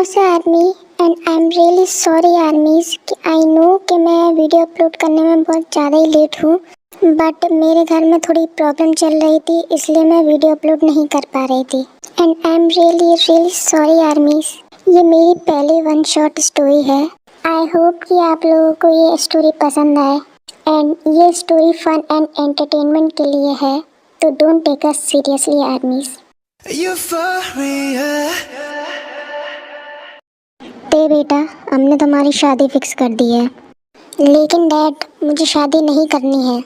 नमस्ते army and I am really sorry आर्मीज कि I know कि मैं वीडियो अपलोड करने में बहुत ज़्यादा ही लेट हूँ, बट मेरे घर में थोड़ी प्रॉब्लम चल रही थी इसलिए मैं वीडियो अपलोड नहीं कर पा रही थी। And I am really sorry आर्मीज। ये मेरी पहली वन शॉट स्टोरी है। आई होप कि आप लोगों को ये स्टोरी पसंद आए एंड ये स्टोरी फन एंड एंटरटेनमेंट के लिए है, तो don't take us seriously armies. ते बेटा, हमने तुम्हारी शादी फिक्स कर दी है। लेकिन डैड, मुझे शादी नहीं करनी है।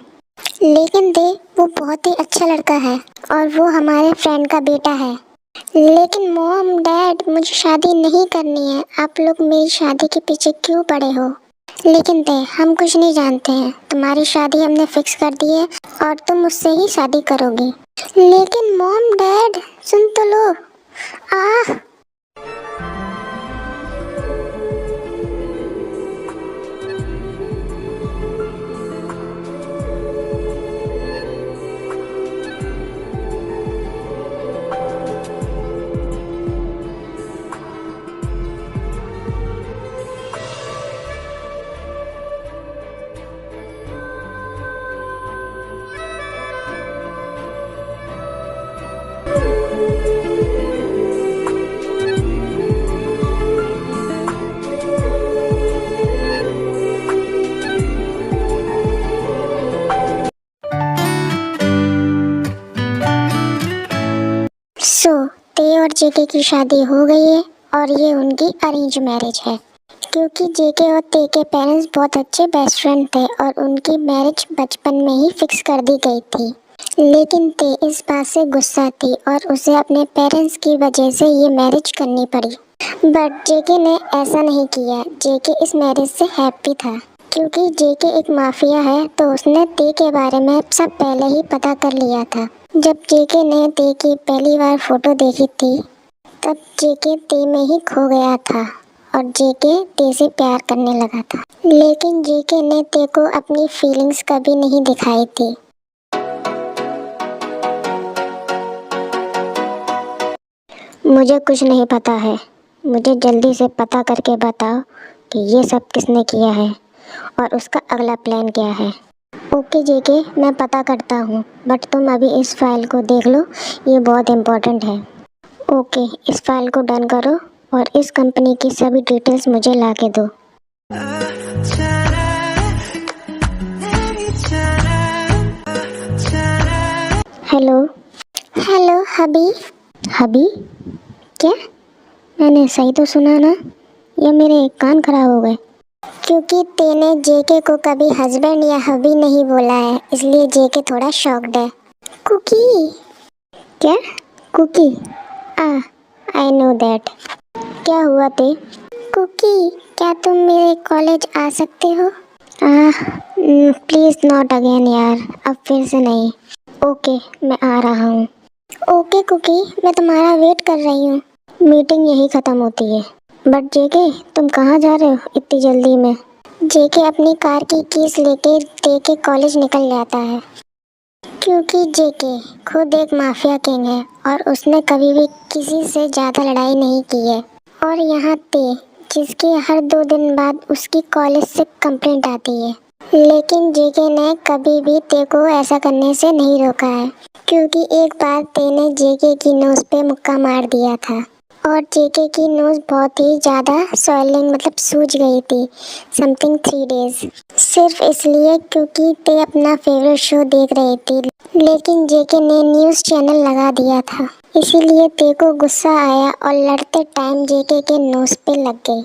लेकिन दे, वो बहुत ही अच्छा लड़का है और वो हमारे फ्रेंड का बेटा है। लेकिन मॉम डैड, मुझे शादी नहीं करनी है। आप लोग मेरी शादी के पीछे क्यों पड़े हो? लेकिन दे, हम कुछ नहीं जानते हैं। तुम्हारी शादी हमने फिक्स कर दी है और तुम मुझसे ही शादी करोगी। लेकिन मॉम डैड, सुन तो लो। आह ते और जेके की शादी हो गई है और ये उनकी अरेंज मैरिज है, क्योंकि जेके और ते के पेरेंट्स बहुत अच्छे बेस्ट फ्रेंड थे और उनकी मैरिज बचपन में ही फिक्स कर दी गई थी। लेकिन ते इस बात से गुस्सा थी और उसे अपने पेरेंट्स की वजह से ये मैरिज करनी पड़ी। बट जेके ने ऐसा नहीं किया। जेके इस मैरिज से हैप्पी था, क्योंकि जेके एक माफिया है तो उसने ते के बारे में सब पहले ही पता कर लिया था। जब जेके ने ते की पहली बार फोटो देखी थी तब जेके ते में ही खो गया था और जेके ते से प्यार करने लगा था। लेकिन जेके ने ते को अपनी फीलिंग्स कभी नहीं दिखाई थी। मुझे कुछ नहीं पता है। मुझे जल्दी से पता करके बताओ कि ये सब किसने किया है और उसका अगला प्लान क्या है। ओके जेके, मैं पता करता हूँ, बट तुम अभी इस फाइल को देख लो, ये बहुत इम्पोर्टेंट है। ओके, इस फाइल को डन करो और इस कंपनी की सभी डिटेल्स मुझे ला के दो। हेलो हेलो हबी। हबी? क्या? मैंने सही तो सुना ना? या मेरे कान खराब हो गए? क्योंकि तेने जेके को कभी हस्बैंड या हबी नहीं बोला है, इसलिए जेके थोड़ा शॉक्ड है। कुकी? क्या? कुकी? I know that. क्या हुआ ते? कुकी, क्या तुम मेरे कॉलेज आ सकते हो? प्लीज़ नॉट अगेन यार, अब फिर से नहीं। ओके, मैं आ रहा हूँ। ओके कुकी, मैं तुम्हारा वेट कर रही हूँ। मीटिंग यही ख़त्म होती है। बट जेके, तुम कहाँ जा रहे हो इतनी जल्दी में? जेके अपनी कार की कीज लेके ते के कॉलेज निकल जाता है, क्योंकि जेके खुद एक माफिया किंग है और उसने कभी भी किसी से ज़्यादा लड़ाई नहीं की है। और यहाँ ते, जिसकी हर 2 दिन बाद उसकी कॉलेज से कंप्लेंट आती है, लेकिन जेके ने कभी भी ते को ऐसा करने से नहीं रोका है, क्योंकि एक बार ते ने जेके की नोज़ पे मुक्का मार दिया था और जेके की नोज़ बहुत ही ज़्यादा स्वेलिंग मतलब सूज गई थी, समथिंग 3 डेज, सिर्फ इसलिए क्योंकि ते अपना फेवरेट शो देख रही थी। लेकिन जेके ने न्यूज़ चैनल लगा दिया था, इसीलिए ते को गुस्सा आया और लड़ते टाइम जेके के नोज़ पे लग गई।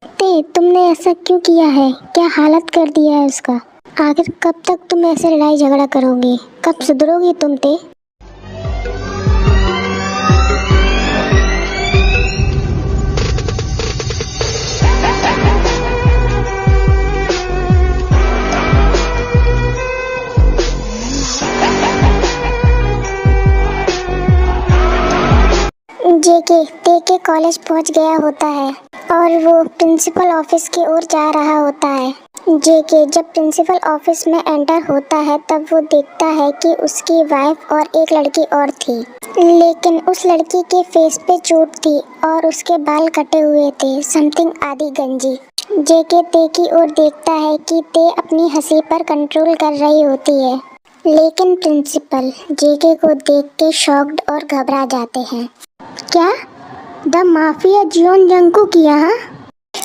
ते, तुमने ऐसा क्यों किया है? क्या हालत कर दिया है उसका? आखिर कब तक तुम ऐसे लड़ाई झगड़ा करोगी? कब सुधरोगी तुम ते? जेके, ते जेके कॉलेज पहुंच गया होता है और वो प्रिंसिपल ऑफिस की ओर जा रहा होता है। जेके जब प्रिंसिपल ऑफिस में एंटर होता है तब वो देखता है कि उसकी वाइफ और एक लड़की और थी, लेकिन उस लड़की के फेस पे चोट थी और उसके बाल कटे हुए थे, समथिंग आदि गंजी। जेके ते की ओर देखता है कि ते अपनी हंसी पर कंट्रोल कर रही होती है, लेकिन प्रिंसिपल जेके को देख के शॉक्ड और घबरा जाते हैं। क्या द माफिया जियोन जंगको की यहाँ?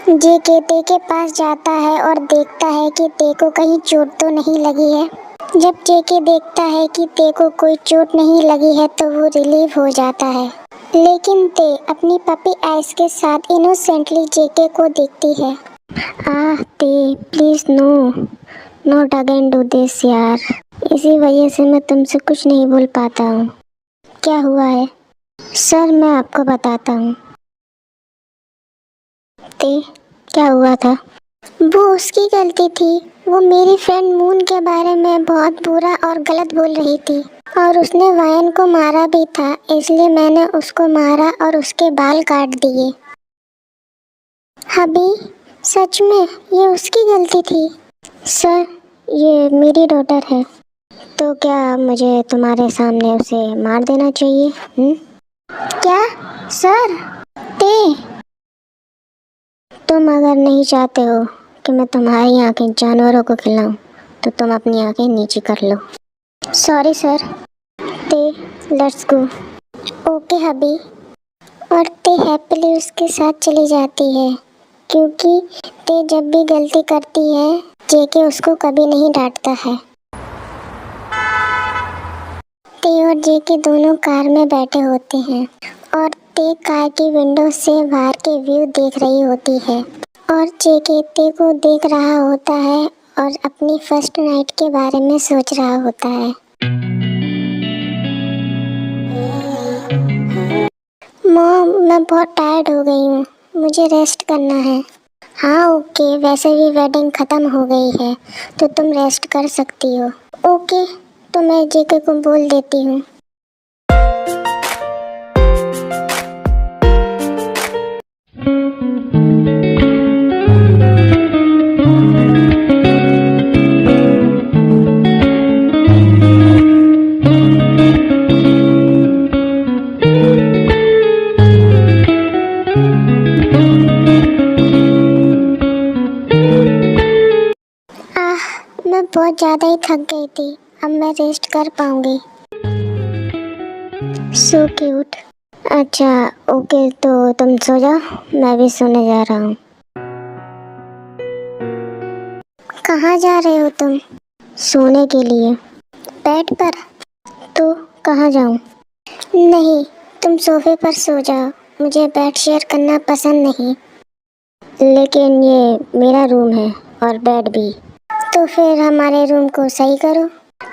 जेके ते के पास जाता है और देखता है कि ते को कहीं चोट तो नहीं लगी है। जब जेके देखता है कि ते को कोई चोट नहीं लगी है तो वो रिलीव हो जाता है, लेकिन ते अपनी पपी आइस के साथ इनोसेंटली जेके को देखती है। ते please no, not again do this यार। इसी वजह से मैं तुमसे कुछ नहीं बोल पाता हूँ। क्या हुआ है? सर मैं आपको बताता हूँ। ते क्या हुआ था? वो उसकी गलती थी। वो मेरी फ्रेंड मून के बारे में बहुत बुरा और गलत बोल रही थी और उसने वायन को मारा भी था, इसलिए मैंने उसको मारा और उसके बाल काट दिए। हबी सच में ये उसकी गलती थी? सर ये मेरी डॉटर है। तो क्या मुझे तुम्हारे सामने उसे मार देना चाहिए? क्या सर? ते तुम अगर नहीं चाहते हो कि मैं तुम्हारी आंखें जानवरों को खिलाऊं तो तुम अपनी आंखें नीचे कर लो। Sorry sir. ते लेट्स गो। Okay hubby. और ते हैप्पीली उसके साथ चली जाती है, क्योंकि ते जब भी गलती करती है जेके उसको कभी नहीं डांटता है। ते और जेके दोनों कार में बैठे होते हैं और ते कार की विंडो से बाहर के व्यू देख रही होती है और जेके ते को देख रहा होता है और अपनी फर्स्ट नाइट के बारे में सोच रहा होता है। मॉम मैं बहुत टायर्ड हो गई हूँ, मुझे रेस्ट करना है। हाँ ओके, वैसे भी वेडिंग ख़त्म हो गई है तो तुम रेस्ट कर सकती हो। ओके तो मैं जेके को बोल देती हूँ। मैं बहुत ज़्यादा ही थक गई थी, अब मैं रेस्ट कर पाऊंगी। So cute. अच्छा ओके तो तुम सो जाओ, मैं भी सोने जा रहा हूँ। कहाँ जा रहे हो तुम? सोने के लिए। बेड पर? तो कहाँ जाऊँ? नहीं तुम सोफे पर सो जाओ, मुझे बेड शेयर करना पसंद नहीं। लेकिन ये मेरा रूम है और बेड भी। तो फिर हमारे रूम को सही करो।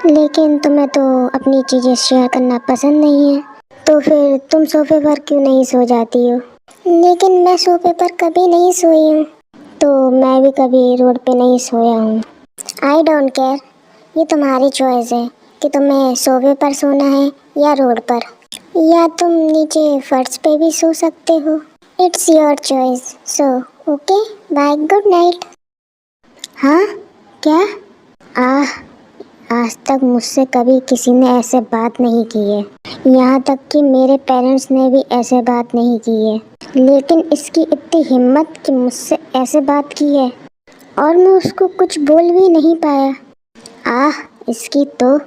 लेकिन तुम्हें तो अपनी चीज़ें शेयर करना पसंद नहीं है, तो फिर तुम सोफे पर क्यों नहीं सो जाती हो? लेकिन मैं सोफे पर कभी नहीं सोई हूँ। तो मैं भी कभी रोड पे नहीं सोया हूँ। आई डोंट केयर, ये तुम्हारी चॉइस है कि तुम्हें सोफे पर सोना है या रोड पर, या तुम नीचे फर्श पे भी सो सकते हो। It's your choice. So okay bye, good night. हाँ क्या? आज तक मुझसे कभी किसी ने ऐसे बात नहीं की है, यहाँ तक कि मेरे पेरेंट्स ने भी ऐसे बात नहीं की है, लेकिन इसकी इतनी हिम्मत कि मुझसे ऐसे बात की है और मैं उसको कुछ बोल भी नहीं पाया। इसकी तो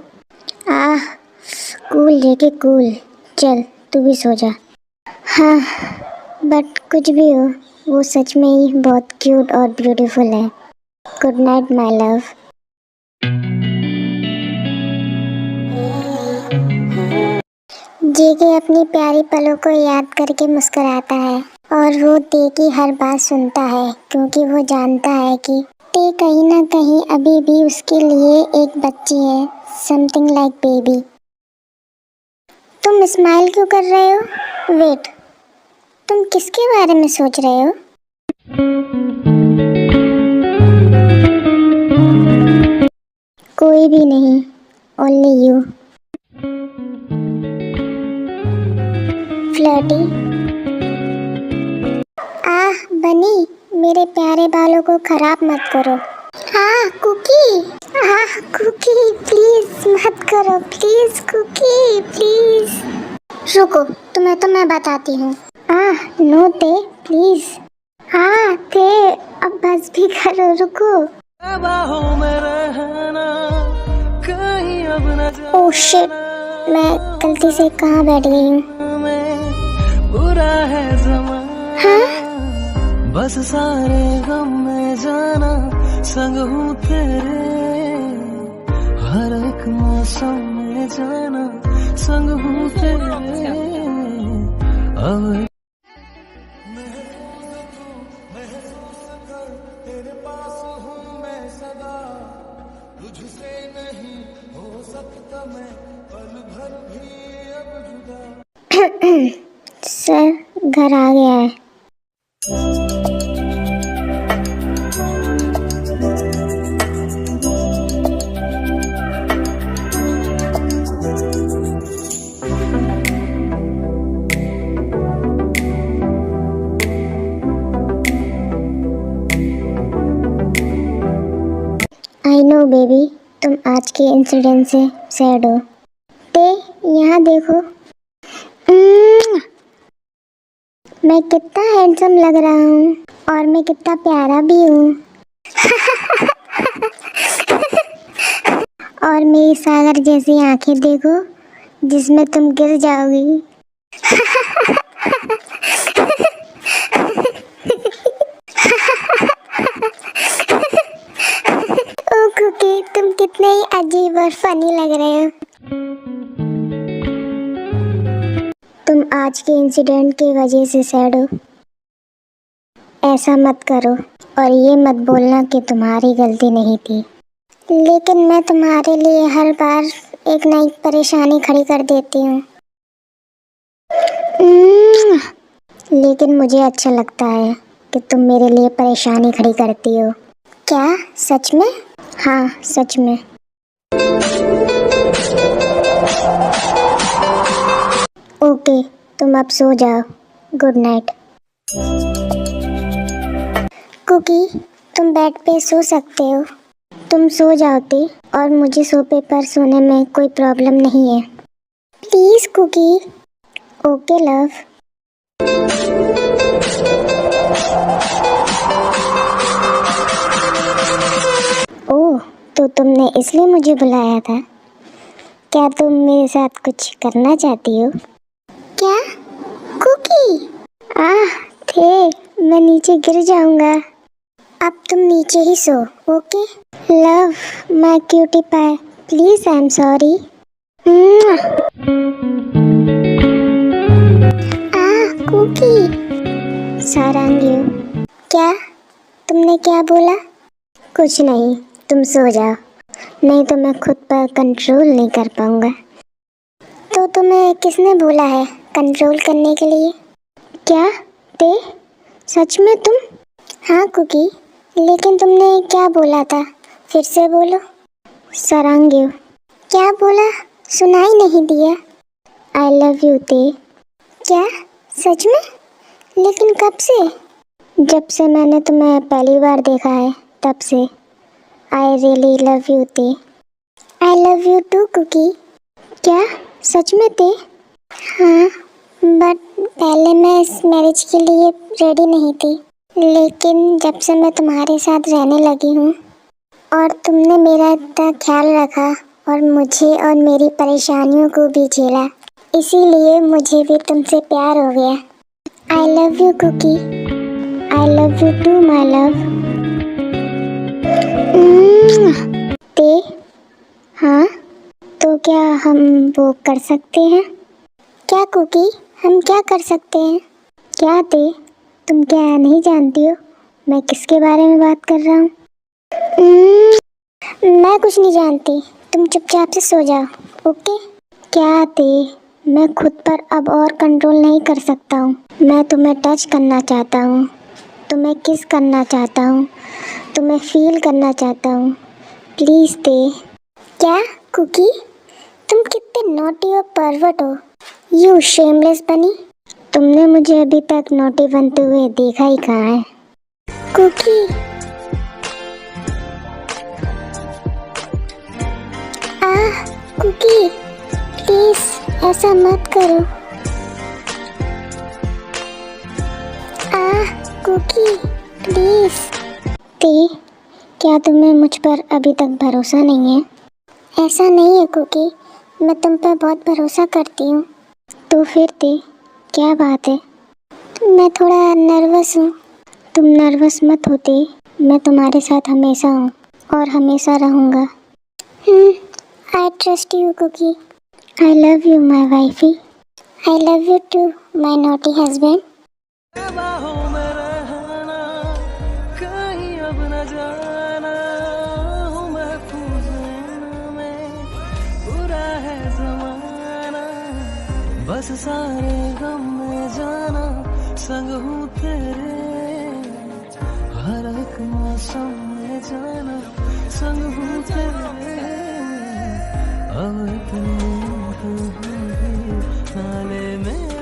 कूल जेके कूल। चल तू भी सो जा। हाँ बट कुछ भी हो, वो सच में ही बहुत क्यूट और ब्यूटीफुल है। Good night my love. JK अपनी प्यारी पलों को याद करके मुस्कुराता है और वो ते की हर बात सुनता है, क्योंकि वो जानता है कि ते कहीं ना कहीं अभी भी उसके लिए एक बच्ची है, समथिंग लाइक बेबी। तुम स्माइल क्यों कर रहे हो? वेट, तुम किसके बारे में सोच रहे हो? कोई भी नहीं, ओनली यू। फ्लर्टी। को खराब मत करो। हाँ कुकी, हाँ कुकी प्लीज मत करो, प्लीज कुकी प्लीज। रुको, तुम्हें तो मैं बताती हूँ। नो ते प्लीज। हाँ थे, अब बस भी करो, रुको। ओह शिट, मैं गलती से कहाँ बैठ गई हूँ। हाँ बस सारे गम में जाना संग हूँ तेरे, हर एक मौसम में जाना संग हूँ तेरे। अब तेरे पास हूँ मैं सदा, तुझसे नहीं हो सकता मैं पल भर भी अब जुदा। सर घर आ गया है। आई नो बेबी, तुम आज के इंसिडेंट से सैड हो। ते यहाँ देखो, मैं कितना हैंडसम लग रहा हूँ और मैं कितना प्यारा भी हूँ। और मेरी सागर जैसी आंखें देखो जिसमें तुम गिर जाओगी। ओ कुकी, तुम कितने ही अजीब और फनी लग रहे हो। तुम आज के इंसिडेंट की वजह से सैड हो। ऐसा मत करो और ये मत बोलना कि तुम्हारी गलती नहीं थी। लेकिन मैं तुम्हारे लिए हर बार एक नई परेशानी खड़ी कर देती हूँ। लेकिन मुझे अच्छा लगता है कि तुम मेरे लिए परेशानी खड़ी करती हो। क्या सच में? हाँ सच में। ओके, तुम अब सो जाओ। Good night. कुकी, तुम बेड पे सो सकते हो। तुम सो जाओती और मुझे सोफे पर सोने में कोई प्रॉब्लम नहीं है। Please cookie. Okay love. Oh, तो तुमने इसलिए मुझे बुलाया था? क्या तुम मेरे साथ कुछ करना चाहती हो? क्या कुकी? थे, मैं नीचे गिर जाऊंगा। अब तुम नीचे ही सो, okay? Love my cutie pie, please I am sorry. Cookie, Sarangi. क्या? तुमने क्या बोला? कुछ नहीं, तुम सो जाओ, नहीं तो मैं खुद पर कंट्रोल नहीं कर पाऊंगा। तो तुम्हें किसने बोला है कंट्रोल करने के लिए? क्या? ते सच में तुम? हाँ कुकी, लेकिन तुमने क्या बोला था? फिर से बोलो। सारंगी। क्या बोला? सुनाई नहीं दिया। आई लव यू ते। क्या सच में? लेकिन कब से? जब से मैंने तुम्हें पहली बार देखा है तब से। आई रियली लव यू ते। I love you too Cookie. क्या सच में ते? हाँ, बट पहले मैं इस मैरिज के लिए रेडी नहीं थी, लेकिन जब से मैं तुम्हारे साथ रहने लगी हूँ और तुमने मेरा इतना ख्याल रखा और मुझे और मेरी परेशानियों को भी झेला, इसीलिए मुझे भी तुमसे प्यार हो गया। I love you Cookie. I love you too my love. ते हाँ, तो क्या हम वो कर सकते हैं? क्या कुकी, हम क्या कर सकते हैं? क्या ते, तुम क्या नहीं जानती हो मैं किसके बारे में बात कर रहा हूँ? मैं कुछ नहीं जानती, तुम चुपचाप से सो जाओ, ओके? क्या ते, मैं खुद पर अब और कंट्रोल नहीं कर सकता हूँ। मैं तुम्हें टच करना चाहता हूँ, तुम्हें किस करना चाहता हूँ, तुम्हें फील करना चाहता हूँ। प्लीज़ ते। क्या कुकी, तुम कितने नॉटी और परवर्ट हो। यू शेमलेस बनी, तुमने मुझे अभी तक नॉटी बनते हुए देखा ही कहाँ है। कुकी प्लीज ऐसा मत करो। Cookie please. ती, क्या तुम्हें मुझ पर अभी तक भरोसा नहीं है? ऐसा नहीं है कुकी, मैं तुम पर बहुत भरोसा करती हूँ। तो फिर ती, क्या बात है? मैं थोड़ा नर्वस हूँ। तुम नर्वस मत होती, मैं तुम्हारे साथ हमेशा हूँ और हमेशा रहूँगा। I trust you Cookie. I love you my wifey. I love you too my naughty husband. बाहों में रहना, कहीं अब न जाना, हूँ महफूज में, बुरा है जमाना, बस सारे गम में जाना, संग हूँ तेरे, हर एक मौसम में जाना, संग हूँ तेरे, अब इतनी नाले मेरे।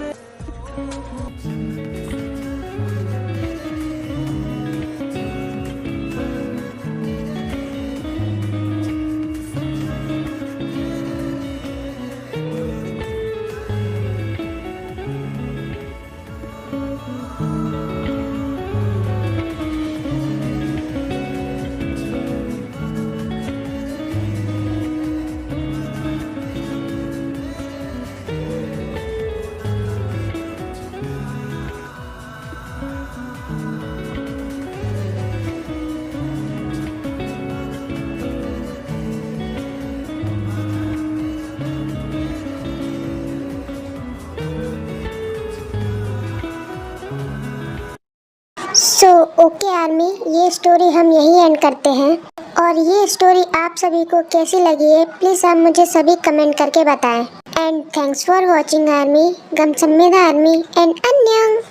सो ओके आर्मी, ये स्टोरी हम यही एंड करते हैं। और ये स्टोरी आप सभी को कैसी लगी है प्लीज़ आप मुझे सभी कमेंट करके बताएं। And thanks for watching army, गम सम्मेदा आर्मी एंड अन्यं।